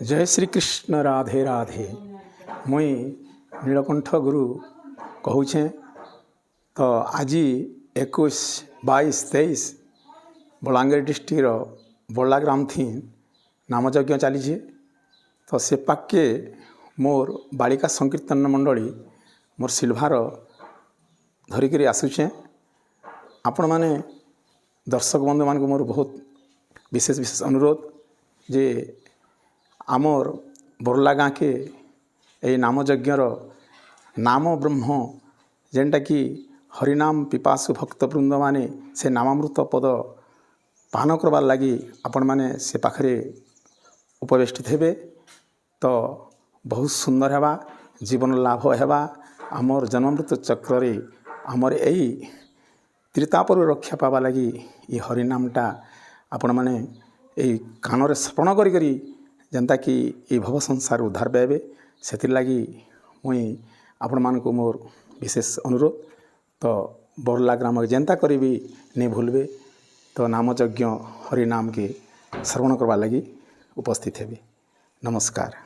जय श्री कृष्ण राधे राधे मुई नीलकंठ गुरु कहूँ तो आज 21, 22, 23 बलांगीर डिस्ट्रिक्टर बड़लाग्राम थी नामयज्ञ चली तो से पाके मोर बालिका संकीर्तन मंडली मोर सिल्भार धरिकी आसुचे आपण मैंने दर्शक बंधु मान मोर बहुत विशेष विशेष अनुरोध जे आमर बरला गाँ के यही नामयज्ञर नाम ब्रह्म जेनटा कि हरिनाम पिपासु भक्तवृंद माने से नामामृत पद पान करवार लगी आपण माने से पाखरे उपवेष्टित हेबे तो बहुत सुंदर हेबा जीवन लाभ हेबा आमर जन्ममृत्यु चक्र रे आमर यही त्रितापर रक्षा पावा लगी ये हरिनामटा आपण माने यही कान रे श्रवण करी जनता कि ये भव संसार उद्धार पाइबे से लगी मुई आपण मानक मोर विशेष अनुरोध तो बरला ग्राम जनता करी नहीं भूलबे तो नामयज्ञ हरिनाम के श्रवण करवा लगी उपस्थित हेबे। नमस्कार।